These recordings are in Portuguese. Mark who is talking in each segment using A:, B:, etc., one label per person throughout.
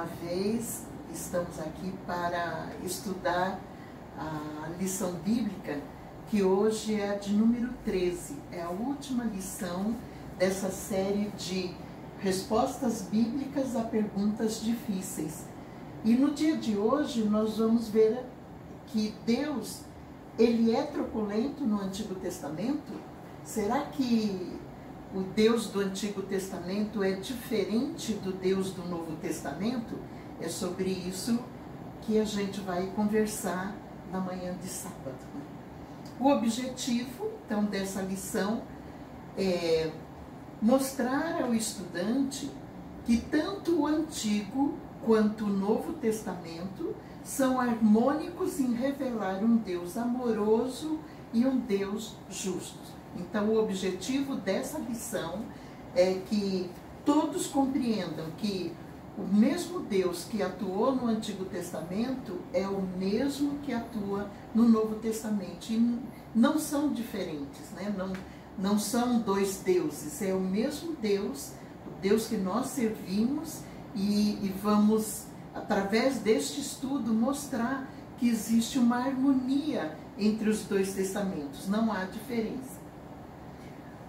A: uma vez estamos aqui para estudar a lição bíblica, que hoje é a de número 13. É a última lição dessa série de respostas bíblicas a perguntas difíceis. E no dia de hoje nós vamos ver que Deus, ele é truculento no Antigo Testamento? Será que o Deus do Antigo Testamento é diferente do Deus do Novo Testamento? É sobre isso que a gente vai conversar na manhã de sábado. O objetivo, então, dessa lição é mostrar ao estudante que tanto o Antigo quanto o Novo Testamento são harmônicos em revelar um Deus amoroso e um Deus justo. Então, o objetivo dessa lição é que todos compreendam que o mesmo Deus que atuou no Antigo Testamento é o mesmo que atua no Novo Testamento. E não são diferentes, né? Não são dois deuses, é o mesmo Deus, o Deus que nós servimos, e vamos, através deste estudo, mostrar que existe uma harmonia entre os dois testamentos, não há diferença.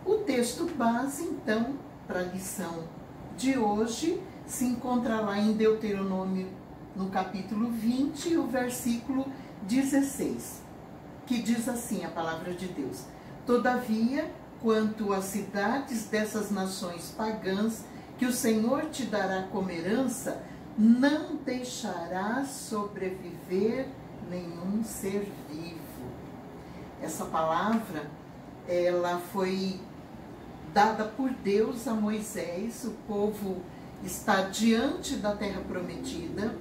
A: O texto base, então, para a lição de hoje, se encontra lá em Deuteronômio, no capítulo 20, o versículo 16, que diz assim a palavra de Deus: Todavia, quanto às cidades dessas nações pagãs, que o Senhor te dará como herança, não deixarás sobreviver nenhum ser vivo. Essa palavra, ela foi dada por Deus a Moisés. O povo está diante da terra prometida,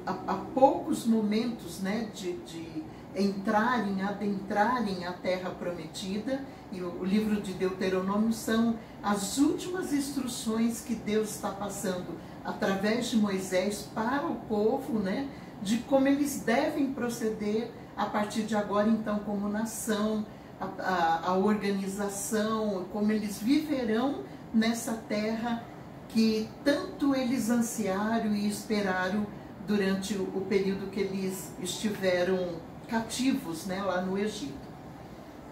A: há poucos momentos, né, de adentrarem a terra prometida, e o livro de Deuteronômio são as últimas instruções que Deus está passando através de Moisés para o povo, né, de como eles devem proceder a partir de agora, então, como nação, a organização, como eles viverão nessa terra que tanto eles ansiaram e esperaram durante o período que eles estiveram cativos, né, lá no Egito.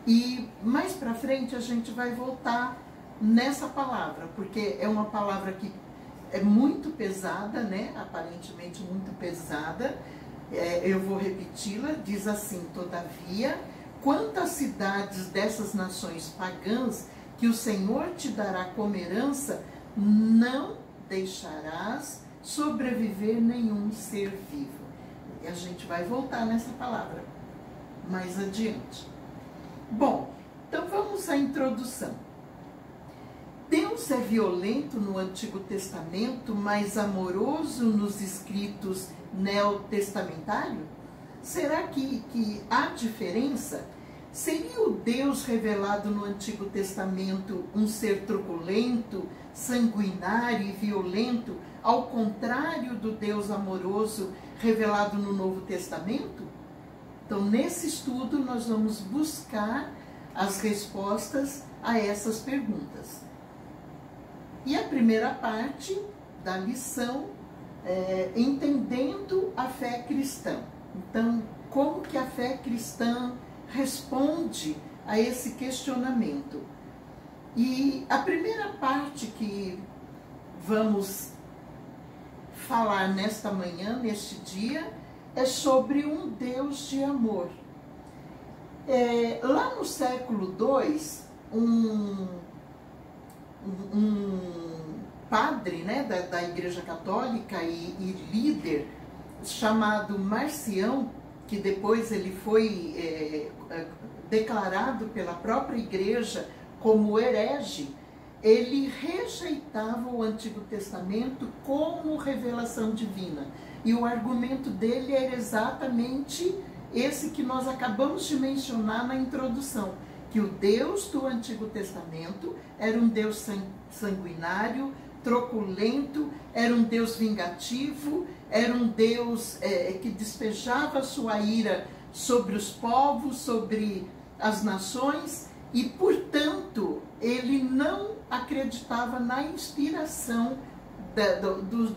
A: E mais para frente a gente vai voltar nessa palavra, porque é uma palavra que é muito pesada, né, aparentemente muito pesada. Eu vou repeti-la, diz assim: Todavia, quantas cidades dessas nações pagãs que o Senhor te dará como herança, não deixarás sobreviver nenhum ser vivo. E a gente vai voltar nessa palavra mais adiante. Bom, então vamos à introdução. Deus é violento no Antigo Testamento, mas amoroso nos escritos neotestamentários? Será que há diferença? Seria o Deus revelado no Antigo Testamento um ser truculento, sanguinário e violento, ao contrário do Deus amoroso revelado no Novo Testamento? Então, nesse estudo, nós vamos buscar as respostas a essas perguntas. E a primeira parte da lição é entendendo a fé cristã. Então, como que a fé cristã responde a esse questionamento? E a primeira parte que vamos falar nesta manhã, neste dia, é sobre um Deus de amor. Lá no século II, um padre, né, da Igreja Católica e líder chamado Marcião, que depois ele foi declarado pela própria Igreja como herege, ele rejeitava o Antigo Testamento como revelação divina. E o argumento dele era exatamente esse que nós acabamos de mencionar na introdução, que o Deus do Antigo Testamento era um Deus sanguinário, truculento, era um Deus vingativo, era um Deus que despejava sua ira sobre os povos, sobre as nações, e, portanto, ele não acreditava na inspiração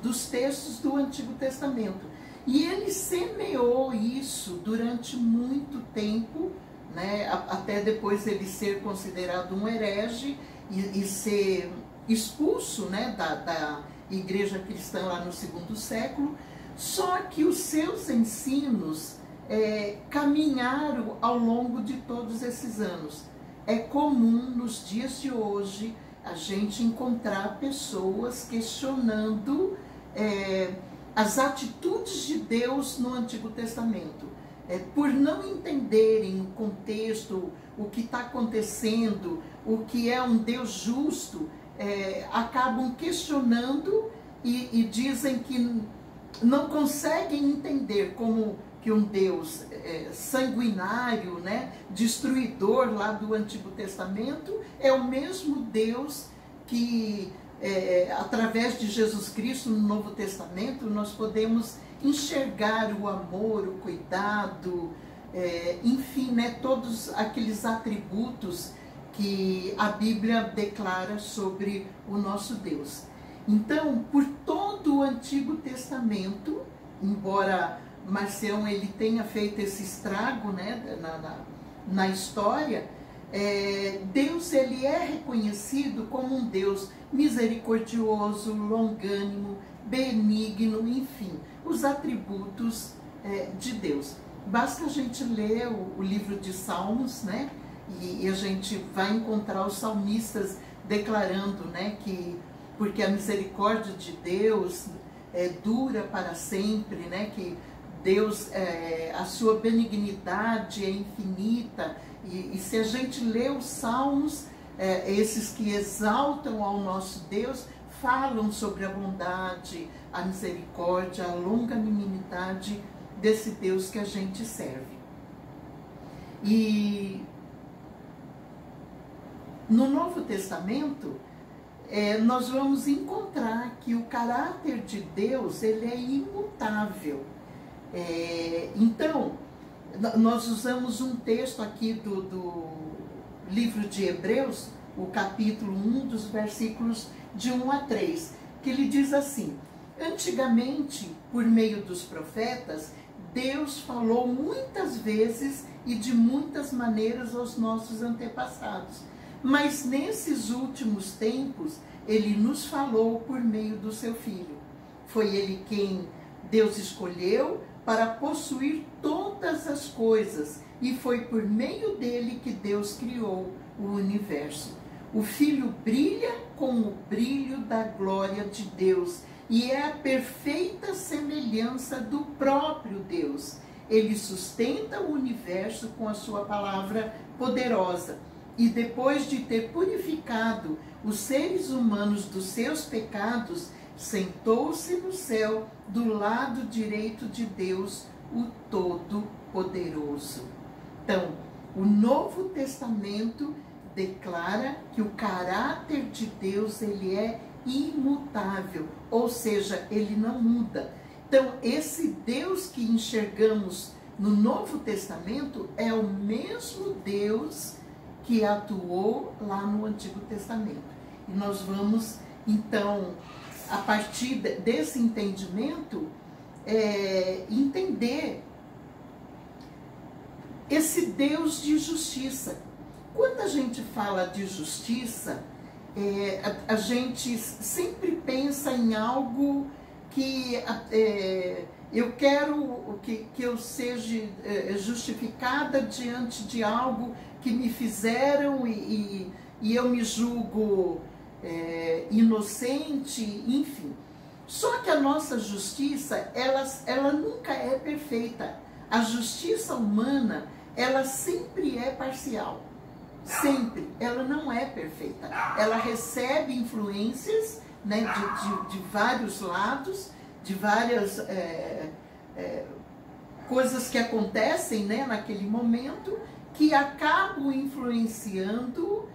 A: dos textos do Antigo Testamento. E ele semeou isso durante muito tempo, né, até depois ele ser considerado um herege e ser expulso, né, da igreja cristã lá no segundo século. Só que os seus ensinos caminharam ao longo de todos esses anos. É comum nos dias de hoje a gente encontrar pessoas questionando as atitudes de Deus no Antigo Testamento. Por não entenderem o contexto, o que está acontecendo, o que é um Deus justo, acabam questionando e dizem que não conseguem entender como que um Deus sanguinário, né, destruidor lá do Antigo Testamento, é o mesmo Deus que, através de Jesus Cristo no Novo Testamento, nós podemos enxergar o amor, o cuidado, enfim, né, todos aqueles atributos que a Bíblia declara sobre o nosso Deus. Então, por todo o Antigo Testamento, embora Marcião ele tenha feito esse estrago, né, na história, Deus ele é reconhecido como um Deus misericordioso, longânimo, benigno, enfim, os atributos de Deus. Basta a gente ler o livro de Salmos, né, e a gente vai encontrar os salmistas declarando, né, que porque a misericórdia de Deus dura para sempre, né, que Deus, a sua benignidade é infinita, e se a gente lê os salmos, esses que exaltam ao nosso Deus, falam sobre a bondade, a misericórdia, a longanimidade desse Deus que a gente serve. E no Novo Testamento, nós vamos encontrar que o caráter de Deus ele é imutável. Então, nós usamos um texto aqui do livro de Hebreus, o capítulo 1, dos versículos de 1 a 3, que ele diz assim: antigamente, por meio dos profetas, Deus falou muitas vezes e de muitas maneiras aos nossos antepassados, mas nesses últimos tempos, ele nos falou por meio do seu Filho. Foi ele quem Deus escolheu para possuir todas as coisas, e foi por meio dele que Deus criou o universo. O Filho brilha com o brilho da glória de Deus e é a perfeita semelhança do próprio Deus. Ele sustenta o universo com a sua palavra poderosa e, depois de ter purificado os seres humanos dos seus pecados, sentou-se no céu do lado direito de Deus, o Todo-Poderoso. Então, o Novo Testamento declara que o caráter de Deus ele é imutável, ou seja, ele não muda. Então, esse Deus que enxergamos no Novo Testamento é o mesmo Deus que atuou lá no Antigo Testamento. E nós vamos, então, a partir desse entendimento, entender esse Deus de justiça. Quando a gente fala de justiça, a gente sempre pensa em algo que eu quero que eu seja justificada diante de algo que me fizeram e eu me julgo inocente, enfim. Só que a nossa justiça, ela nunca é perfeita. A justiça humana, ela sempre é parcial. Sempre. Ela não é perfeita. Ela recebe influências, né, de vários lados, de várias coisas que acontecem, né, naquele momento, que acabam influenciando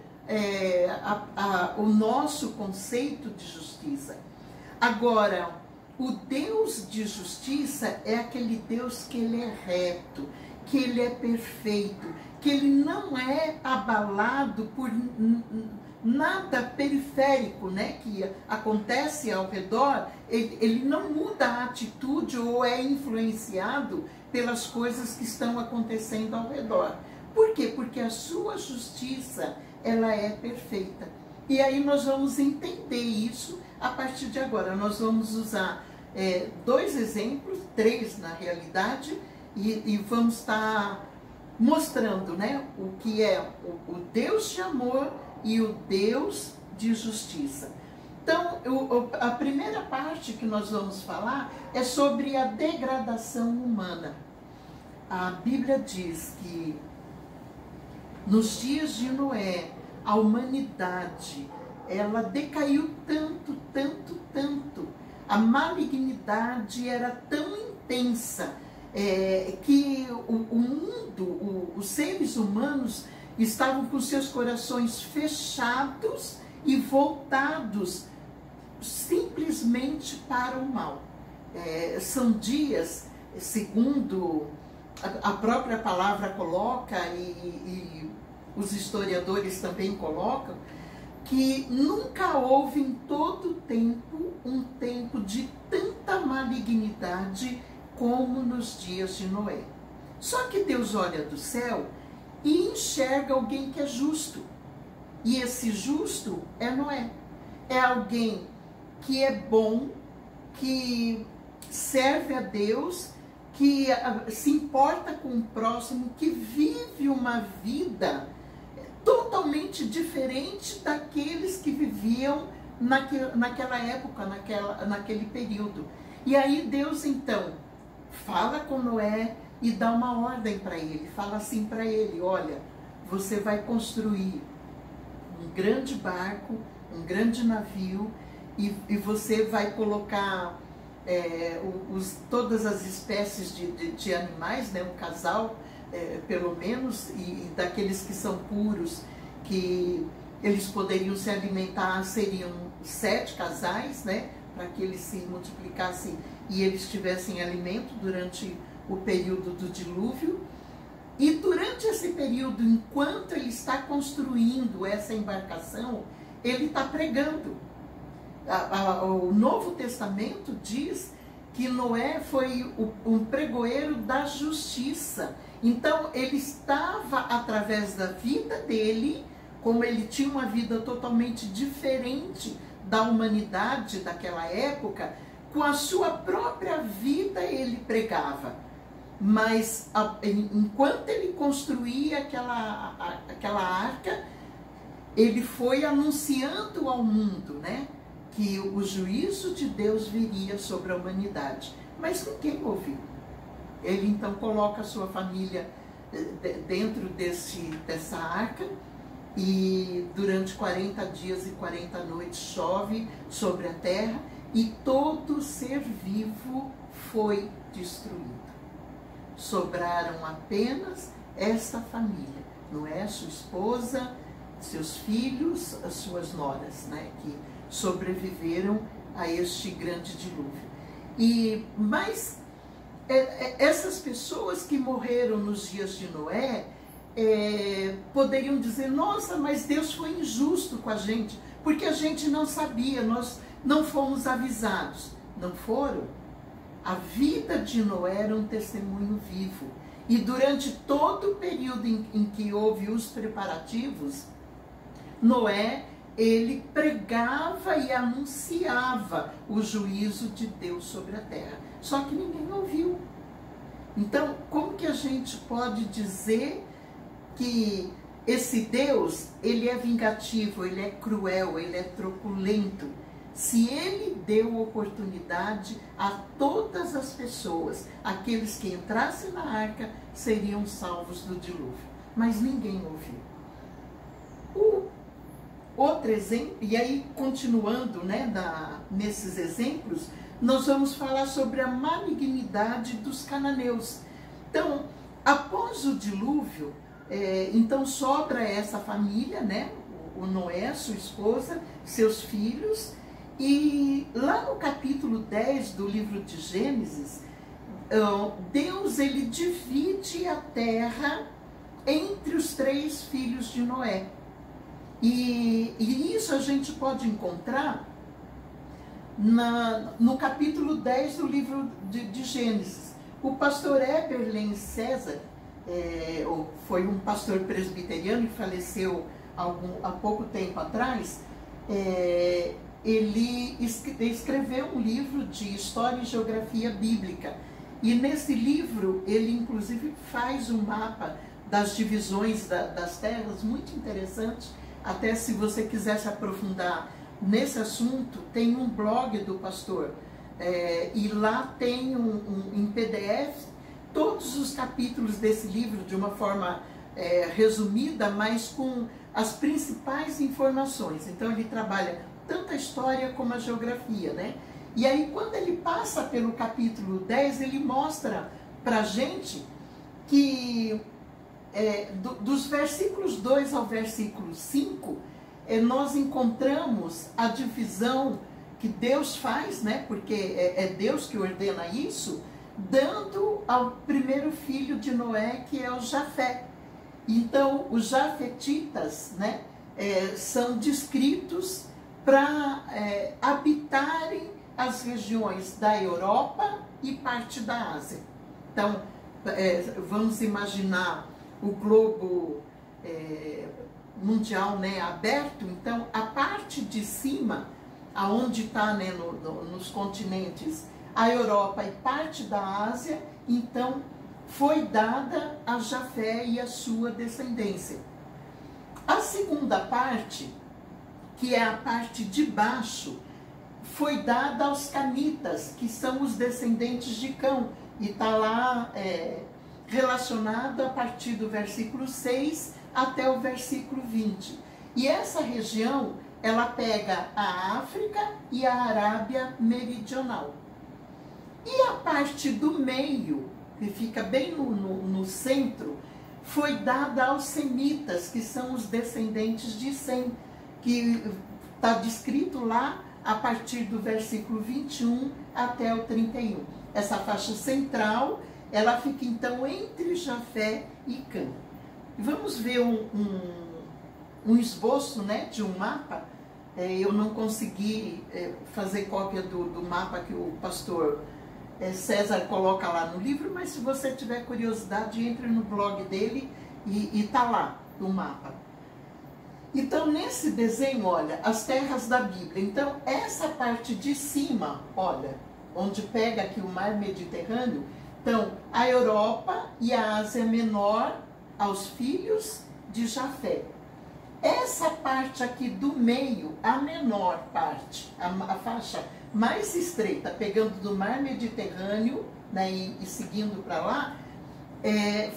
A: o nosso conceito de justiça. Agora, o Deus de justiça é aquele Deus que ele é reto, que ele é perfeito, que ele não é abalado por nada periférico, né, que acontece ao redor. Ele não muda a atitude ou é influenciado pelas coisas que estão acontecendo ao redor. Por quê? Porque a sua justiça, ela é perfeita. E aí nós vamos entender isso a partir de agora. Nós vamos usar 2 exemplos, 3 na realidade, e vamos estar mostrando, né, o que é o Deus de amor e o Deus de justiça. Então, a primeira parte que nós vamos falar é sobre a degradação humana. A Bíblia diz que nos dias de Noé, a humanidade, ela decaiu tanto, tanto, tanto. A malignidade era tão intensa que o mundo, os seres humanos, estavam com seus corações fechados e voltados simplesmente para o mal. São dias, segundo a própria palavra coloca e os historiadores também colocam, que nunca houve em todo o tempo um tempo de tanta malignidade como nos dias de Noé. Só que Deus olha do céu e enxerga alguém que é justo. E esse justo é Noé. É alguém que é bom, que serve a Deus, que se importa com o próximo, que vive uma vida totalmente diferente daqueles que viviam naquela época, naquele período. E aí Deus então fala com Noé e dá uma ordem para ele, fala assim para ele: olha, você vai construir um grande barco, um grande navio, e você vai colocar todas as espécies de animais, né, um casal, pelo menos, e daqueles que são puros, que eles poderiam se alimentar, seriam 7 casais, né, para que eles se multiplicassem e eles tivessem alimento durante o período do dilúvio. E durante esse período, enquanto ele está construindo essa embarcação, ele está pregando. O Novo Testamento diz que Noé foi um pregoeiro da justiça. Então, ele estava, através da vida dele, como ele tinha uma vida totalmente diferente da humanidade daquela época, com a sua própria vida ele pregava. Mas, enquanto ele construía aquela arca, ele foi anunciando ao mundo, né, que o juízo de Deus viria sobre a humanidade. Mas ninguém ouviu. Ele então coloca a sua família dentro dessa arca, e durante 40 dias e 40 noites chove sobre a terra, e todo ser vivo foi destruído. Sobraram apenas esta família, Noé, sua esposa, seus filhos, as suas noras, né, que sobreviveram a este grande dilúvio. Mas essas pessoas que morreram nos dias de Noé poderiam dizer: nossa, mas Deus foi injusto com a gente, porque a gente não sabia, nós não fomos avisados. Não foram. A vida de Noé era um testemunho vivo. E durante todo o período em que houve os preparativos, Noé, ele pregava e anunciava o juízo de Deus sobre a terra. Só que ninguém ouviu. Então, como que a gente pode dizer que esse Deus, ele é vingativo, ele é cruel, ele é truculento, se ele deu oportunidade a todas as pessoas, aqueles que entrassem na arca seriam salvos do dilúvio? Mas ninguém ouviu. Outro exemplo, e aí continuando, né, nesses exemplos, nós vamos falar sobre a malignidade dos cananeus. Então, após o dilúvio, então sobra essa família, né, o Noé, sua esposa, seus filhos, e lá no capítulo 10 do livro de Gênesis, Deus, ele divide a terra entre os 3 filhos de Noé. E isso a gente pode encontrar no capítulo 10 do livro de Gênesis. O pastor Eberlen César, foi um pastor presbiteriano que faleceu há pouco tempo atrás. Ele escreveu um livro de História e Geografia Bíblica. E nesse livro, ele inclusive faz um mapa das divisões das terras, muito interessante. Até se você quiser se aprofundar nesse assunto, tem um blog do pastor. E lá tem em PDF todos os capítulos desse livro, de uma forma resumida, mas com as principais informações. Então ele trabalha tanto a história como a geografia, né? E aí, quando ele passa pelo capítulo 10, ele mostra para a gente que dos versículos 2 ao versículo 5, nós encontramos a divisão que Deus faz, né? Porque é Deus que ordena isso, dando ao primeiro filho de Noé, que é o Jafé. Então, os jafetitas, né, são descritos para habitarem as regiões da Europa e parte da Ásia. Então, vamos imaginar o globo mundial, né, aberto. Então, a parte de cima, aonde está, né, nos continentes, a Europa e parte da Ásia, então, foi dada a Jafé e a sua descendência. A segunda parte, que é a parte de baixo, foi dada aos canitas, que são os descendentes de Cão, e está lá relacionado a partir do versículo 6 até o versículo 20. E essa região, ela pega a África e a Arábia Meridional. E a parte do meio, que fica bem no centro, foi dada aos semitas, que são os descendentes de Sem, que está descrito lá a partir do versículo 21 até o 31. Essa faixa central, ela fica então entre Jafé e Cã. Vamos ver um esboço, né, de um mapa. Eu não consegui fazer cópia do mapa que o pastor César coloca lá no livro, mas se você tiver curiosidade, entre no blog dele e está lá o mapa. Então, nesse desenho, olha, as terras da Bíblia. Então, essa parte de cima, olha, onde pega aqui o mar Mediterrâneo, então, a Europa e a Ásia Menor, aos filhos de Jafé. Essa parte aqui do meio, a menor parte, a faixa mais estreita, pegando do mar Mediterrâneo, né, e seguindo para lá,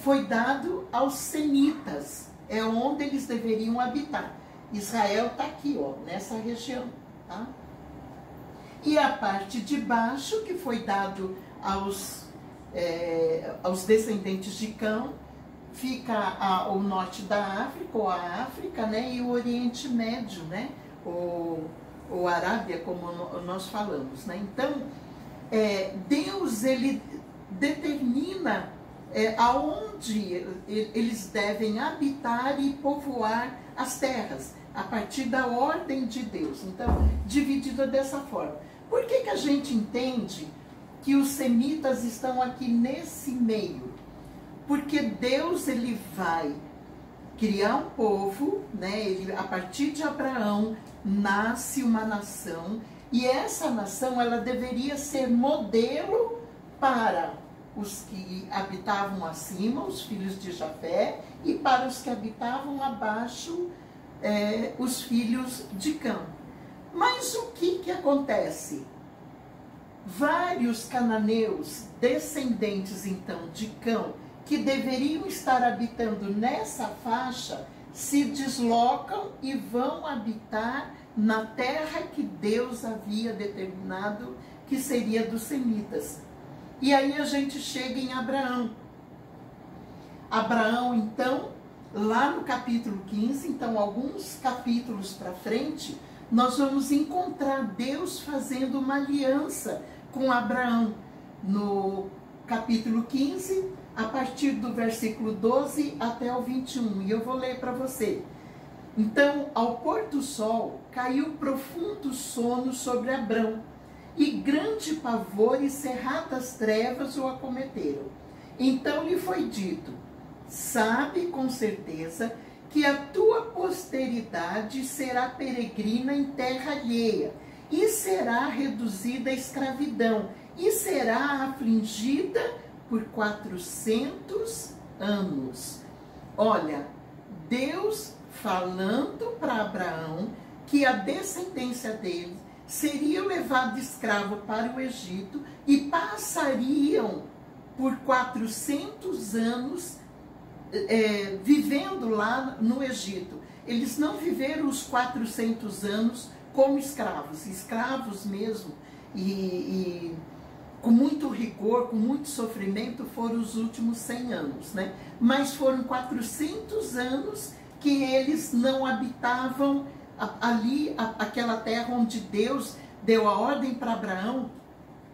A: foi dado aos semitas, onde eles deveriam habitar. Israel está aqui, ó, nessa região, tá? E a parte de baixo, que foi dado aos descendentes de Cão, fica o norte da África, ou a África, né, e o Oriente Médio, né, ou Arábia, como nós falamos, né? Então, Deus, ele determina aonde eles devem habitar e povoar as terras, a partir da ordem de Deus. Então, dividida dessa forma. Por que a gente entende que os semitas estão aqui nesse meio? Porque Deus, ele vai criar um povo, né? A partir de Abraão nasce uma nação, e essa nação, ela deveria ser modelo para os que habitavam acima, os filhos de Jafé, e para os que habitavam abaixo, os filhos de Cã. Mas o que acontece? Vários cananeus, descendentes então de Cã, que deveriam estar habitando nessa faixa, se deslocam e vão habitar na terra que Deus havia determinado que seria dos semitas. E aí a gente chega em Abraão. Abraão, então, lá no capítulo 15, então alguns capítulos para frente, nós vamos encontrar Deus fazendo uma aliança com Abraão. No capítulo 15, a partir do versículo 12 até o 21, e eu vou ler para você. Então, ao pôr do sol, caiu profundo sono sobre Abrão, e grande pavor e cerradas trevas o acometeram. Então lhe foi dito: sabe com certeza que a tua posteridade será peregrina em terra alheia, e será reduzida à escravidão, e será afligida por 400 anos. Olha, Deus falando para Abraão que a descendência dele seria levada escravo para o Egito e passariam por 400 anos vivendo lá no Egito. Eles não viveram os 400 anos como escravos mesmo, e com muito rigor, com muito sofrimento, foram os últimos 100 anos, né? Mas foram 400 anos que eles não habitavam ali, aquela terra onde Deus deu a ordem para Abraão,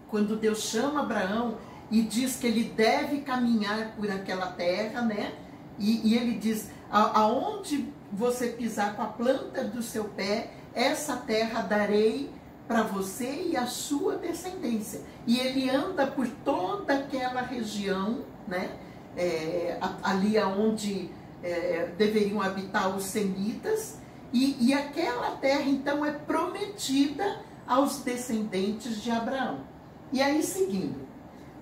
A: quando Deus chama Abraão e diz que ele deve caminhar por aquela terra, né? E ele diz: aonde você pisar com a planta do seu pé, essa terra darei para você e a sua descendência. E ele anda por toda aquela região, né? Ali aonde deveriam habitar os semitas, e aquela terra então é prometida aos descendentes de Abraão. E aí seguindo: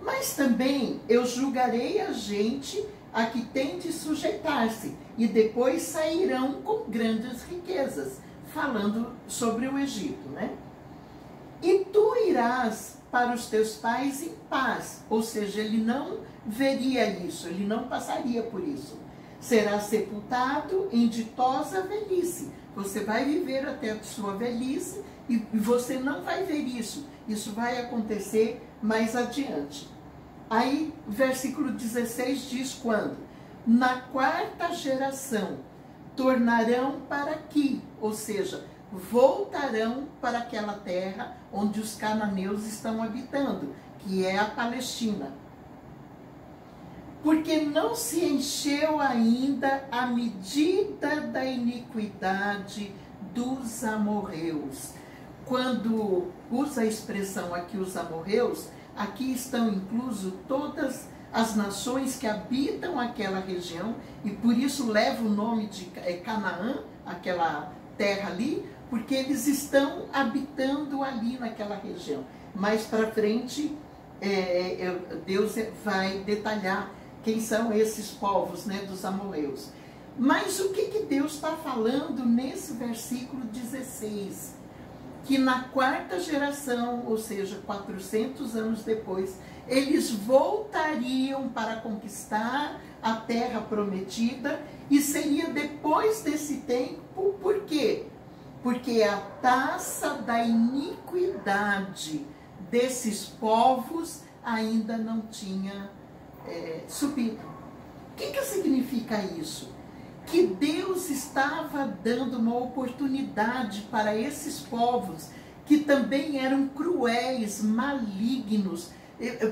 A: mas também eu julgarei a gente a que tem de sujeitar-se, e depois sairão com grandes riquezas, falando sobre o Egito, né? E tu irás para os teus pais em paz, ou seja, ele não veria isso, ele não passaria por isso. Será sepultado em ditosa velhice. Você vai viver até a sua velhice e você não vai ver isso. Isso vai acontecer mais adiante. Aí, versículo 16 diz: quando? Na quarta geração, tornarão para aqui, ou seja, voltarão para aquela terra onde os cananeus estão habitando, que é a Palestina. Porque não se encheu ainda a medida da iniquidade dos amorreus. Quando usa a expressão aqui os amorreus, aqui estão inclusos todas as nações que habitam aquela região, e por isso leva o nome de Canaã, aquela terra ali, porque eles estão habitando ali naquela região. Mais para frente, Deus vai detalhar quem são esses povos, né, dos amorreus. Mas o que Deus está falando nesse versículo 16? Que na quarta geração, ou seja, 400 anos depois, eles voltariam para conquistar a terra prometida, e seria depois desse tempo. Por quê? Porque a taxa da iniquidade desses povos ainda não tinha subido. O que significa isso? Que Deus estava dando uma oportunidade para esses povos, que também eram cruéis, malignos,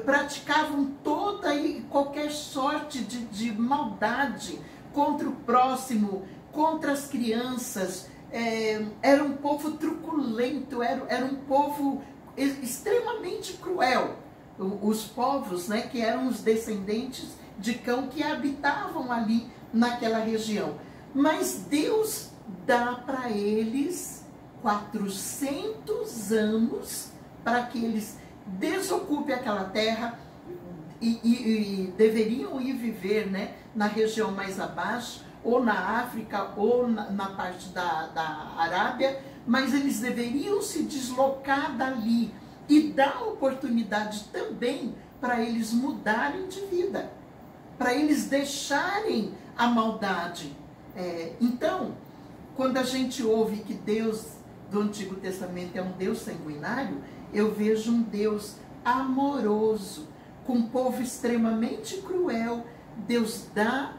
A: praticavam toda e qualquer sorte de maldade contra o próximo, contra as crianças. Era um povo truculento, era um povo extremamente cruel. Os povos, né, que eram os descendentes de Cão, que habitavam ali naquela região. Mas Deus dá para eles 400 anos para que eles desocupem aquela terra e deveriam ir viver, né, na região mais abaixo, ou na África, ou na parte da Arábia, mas eles deveriam se deslocar dali e dar oportunidade também para eles mudarem de vida, para eles deixarem a maldade. Então, quando a gente ouve que Deus do Antigo Testamento é um Deus sanguinário, eu vejo um Deus amoroso, com um povo extremamente cruel. Deus dá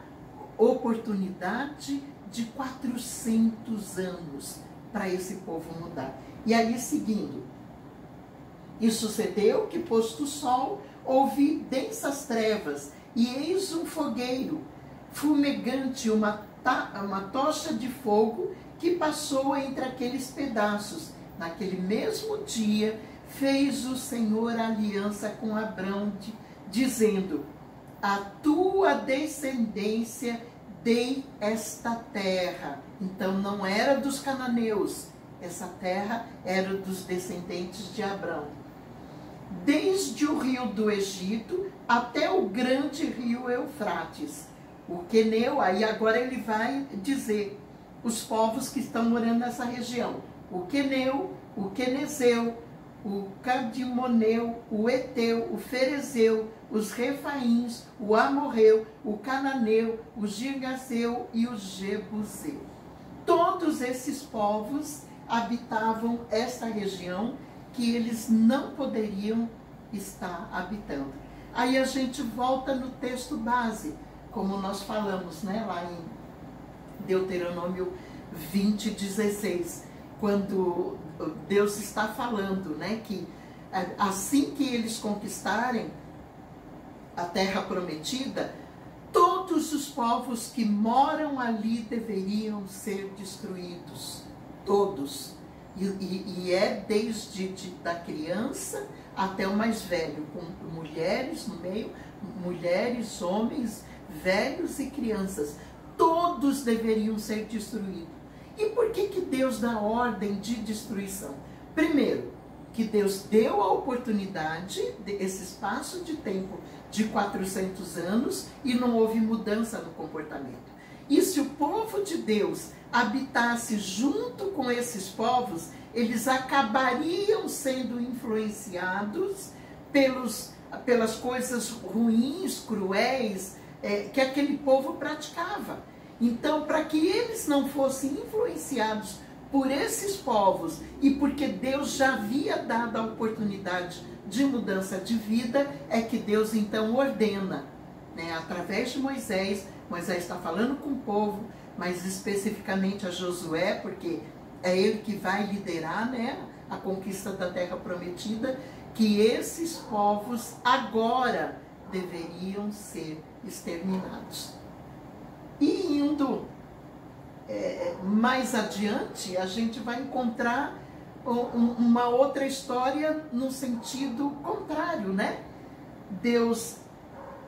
A: oportunidade de 400 anos para esse povo mudar. E aí, seguindo, e sucedeu que, posto o sol, ouvi densas trevas, e eis um fogueiro fumegante, uma tocha de fogo que passou entre aqueles pedaços. Naquele mesmo dia fez o Senhor aliança com Abrão, dizendo: a tua descendência dei esta terra. Então não era dos cananeus, essa terra era dos descendentes de Abrão. Desde o rio do Egito até o grande rio Eufrates. O queneu, aí agora ele vai dizer os povos que estão morando nessa região. O queneu, o quenezeu, o cadimoneu, o eteu, o ferezeu, os refaíns, o amorreu, o cananeu, o girgaseu e o jebuseu. Todos esses povos habitavam esta região que eles não poderiam estar habitando. Aí a gente volta no texto base, como nós falamos, né, lá em Deuteronômio 20:16, quando Deus está falando, né, que assim que eles conquistarem a terra prometida, todos os povos que moram ali deveriam ser destruídos, todos. E é desde da criança até o mais velho, com mulheres no meio, mulheres, homens, velhos e crianças. Todos deveriam ser destruídos. E por que Deus dá ordem de destruição? Primeiro, que Deus deu a oportunidade, esse espaço de tempo de 400 anos, e não houve mudança no comportamento. E se o povo de Deus habitasse junto com esses povos, eles acabariam sendo influenciados pelas coisas ruins, cruéis, que aquele povo praticava. Então, para que eles não fossem influenciados por esses povos, e porque Deus já havia dado a oportunidade de mudança de vida, é que Deus então ordena, né, através de Moisés. Moisés está falando com o povo, mas especificamente a Josué, porque é ele que vai liderar, né, a conquista da terra prometida, que esses povos agora deveriam ser exterminados. E indo mais adiante, a gente vai encontrar uma outra história no sentido contrário, né? Deus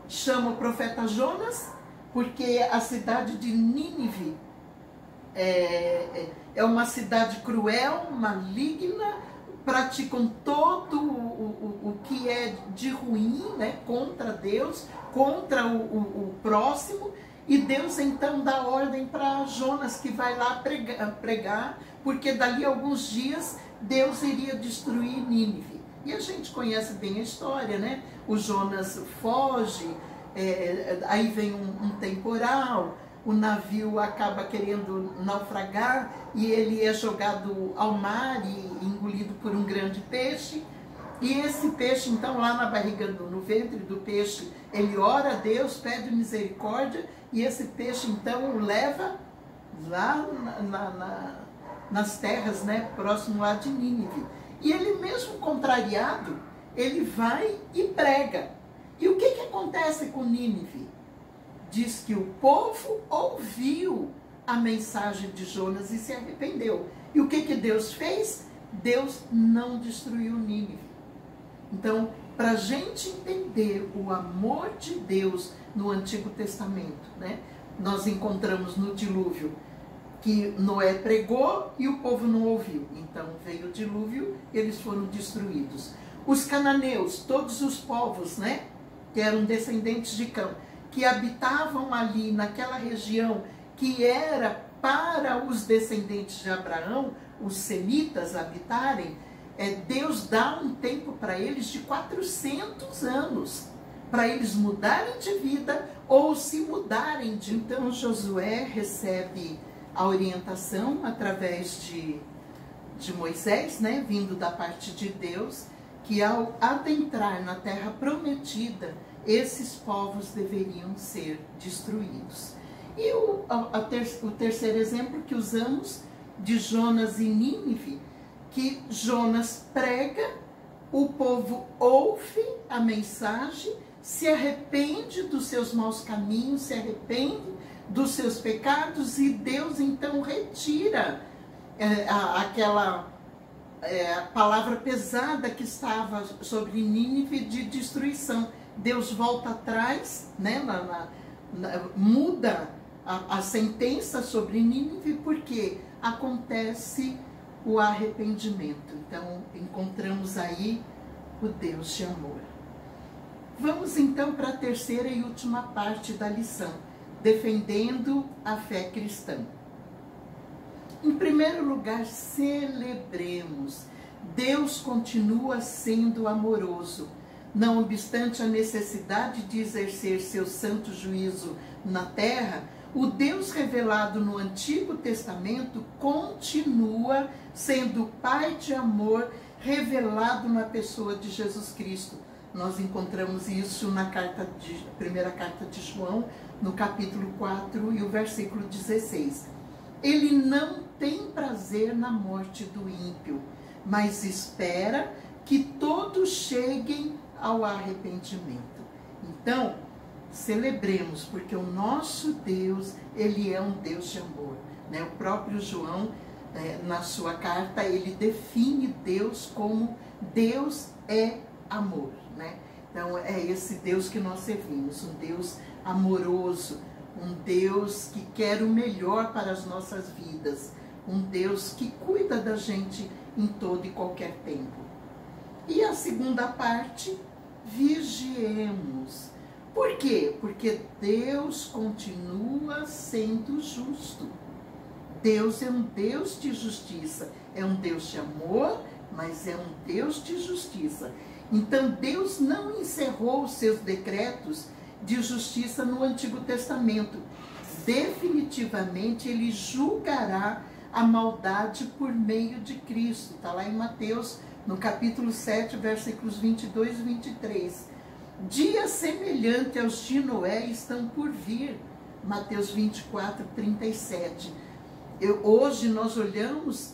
A: chama o profeta Jonas, porque a cidade de Nínive é uma cidade cruel, maligna, praticam todo o que é de ruim, né, contra Deus, contra o próximo, e Deus então dá ordem para Jonas, que vai lá pregar, porque dali a alguns dias Deus iria destruir Nínive. E a gente conhece bem a história, né? O Jonas foge, aí vem um temporal, o navio acaba querendo naufragar e ele é jogado ao mar e engolido por um grande peixe. E esse peixe, então, lá na barriga, no ventre do peixe, ele ora a Deus, pede misericórdia, e esse peixe, então, o leva lá nas terras, né, próximo lá de Nínive. E ele mesmo contrariado, ele vai e prega. E o que acontece com Nínive? Diz que o povo ouviu a mensagem de Jonas e se arrependeu. E o que Deus fez? Deus não destruiu Nínive. Então, para a gente entender o amor de Deus no Antigo Testamento, né, nós encontramos no dilúvio que Noé pregou e o povo não ouviu. Então veio o dilúvio e eles foram destruídos. Os cananeus, todos os povos, né, que eram descendentes de Cã, que habitavam ali naquela região que era para os descendentes de Abraão, os semitas habitarem, Deus dá um tempo para eles de 400 anos, para eles mudarem de vida ou se mudarem de... Então Josué recebe a orientação através de Moisés, né, vindo da parte de Deus, que ao adentrar na terra prometida, esses povos deveriam ser destruídos. E o terceiro exemplo que usamos de Jonas e Nínive, que Jonas prega o povo ouve a mensagem, se arrepende dos seus maus caminhos, se arrepende dos seus pecados, e Deus então retira aquela palavra pesada que estava sobre Nínive de destruição. Deus volta atrás, né, muda a sentença sobre Nínive, porque acontece o arrependimento. Então, encontramos aí o Deus de amor. Vamos então para a terceira e última parte da lição, defendendo a fé cristã. Em primeiro lugar, celebremos. Deus continua sendo amoroso. Não obstante a necessidade de exercer seu santo juízo na terra, o Deus revelado no Antigo Testamento continua sendo Pai de amor, revelado na pessoa de Jesus Cristo. Nós encontramos isso na primeira carta de João, no capítulo 4 e o versículo 16. Ele não tem prazer na morte do ímpio, mas espera que todos cheguem ao arrependimento. Então, celebremos, porque o nosso Deus, ele é um Deus de amor, né? O próprio João, na sua carta, ele define Deus como Deus é amor, né? Então, é esse Deus que nós servimos, um Deus amoroso, um Deus que quer o melhor para as nossas vidas, um Deus que cuida da gente em todo e qualquer tempo. E a segunda parte, vigiemos. Por quê? Porque Deus continua sendo justo. Deus é um Deus de justiça, é um Deus de amor, mas é um Deus de justiça. Então, Deus não encerrou os seus decretos de justiça no Antigo Testamento. Definitivamente, ele julgará a maldade por meio de Cristo. Está lá em Mateus, no capítulo 7, versículos 22 e 23. Dias semelhantes aos de Noé estão por vir. Mateus 24, 37. Hoje nós olhamos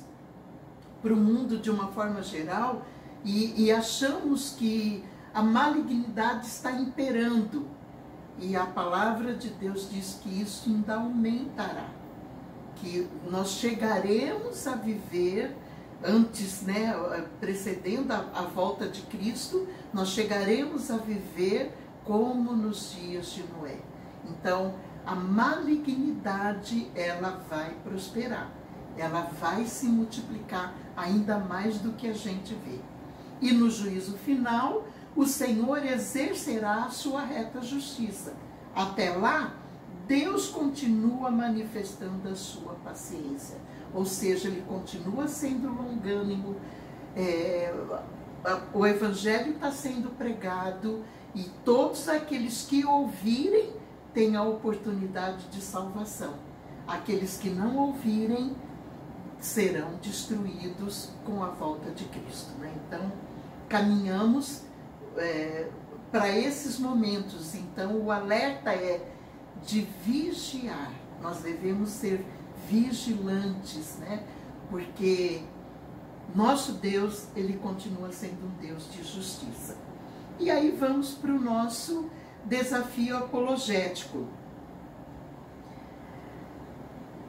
A: para o mundo de uma forma geral e achamos que a malignidade está imperando. E a palavra de Deus diz que isso ainda aumentará. Que nós chegaremos a viver antes, né, precedendo a volta de Cristo, nós chegaremos a viver como nos dias de Noé. Então, a malignidade, ela vai prosperar, ela vai se multiplicar ainda mais do que a gente vê. E no juízo final, o Senhor exercerá a sua reta justiça. Até lá, Deus continua manifestando a sua paciência. Ou seja, ele continua sendo longânimo, o evangelho está sendo pregado e todos aqueles que ouvirem têm a oportunidade de salvação. Aqueles que não ouvirem serão destruídos com a volta de Cristo, né? Então, caminhamos para esses momentos. Então, o alerta é de vigiar. Nós devemos ser vigilantes, né? Porque nosso Deus, ele continua sendo um Deus de justiça. E aí vamos para o nosso desafio apologético.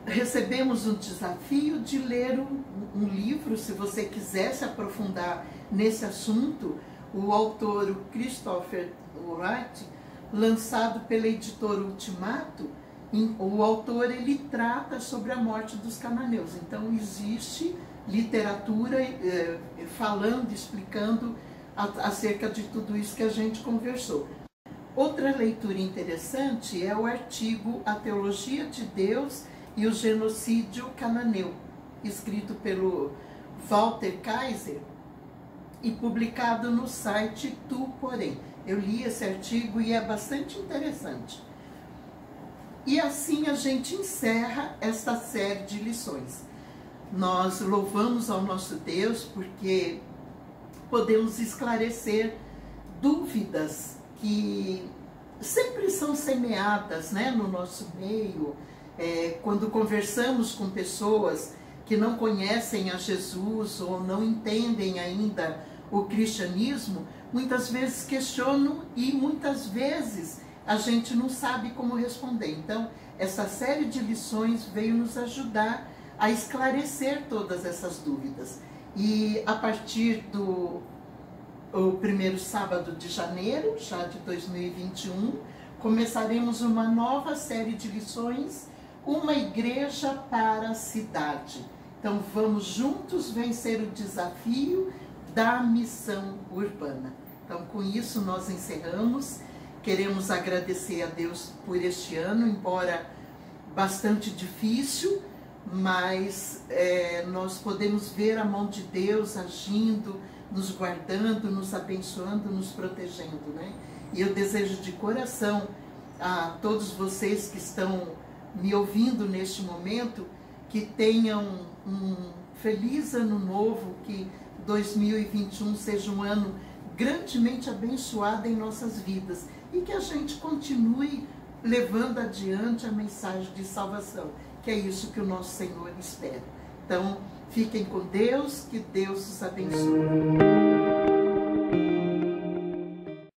A: Recebemos um desafio de ler um livro, se você quiser se aprofundar nesse assunto, o autor Christopher Wright, lançado pela editora Ultimato. O autor, ele trata sobre a morte dos cananeus. Então, existe literatura falando, explicando acerca de tudo isso que a gente conversou. Outra leitura interessante é o artigo A Teologia de Deus e o Genocídio Cananeu, escrito pelo Walter Kaiser e publicado no site Tu Porém. Eu li esse artigo e é bastante interessante. E assim a gente encerra esta série de lições. Nós louvamos ao nosso Deus porque podemos esclarecer dúvidas que sempre são semeadas, né, no nosso meio. Quando conversamos com pessoas que não conhecem a Jesus ou não entendem ainda o cristianismo, muitas vezes questionam e muitas vezes a gente não sabe como responder. Então, essa série de lições veio nos ajudar a esclarecer todas essas dúvidas. E a partir do primeiro sábado de janeiro, já de 2021, começaremos uma nova série de lições, Uma Igreja para a Cidade. Então, vamos juntos vencer o desafio da missão urbana. Então, com isso, nós encerramos. Queremos agradecer a Deus por este ano, embora bastante difícil, mas nós podemos ver a mão de Deus agindo, nos guardando, nos abençoando, nos protegendo, né? E eu desejo de coração a todos vocês que estão me ouvindo neste momento, que tenham um feliz ano novo, que 2021 seja um ano grandemente abençoado em nossas vidas e que a gente continue levando adiante a mensagem de salvação, que é isso que o nosso Senhor espera. Então, fiquem com Deus, que Deus os abençoe.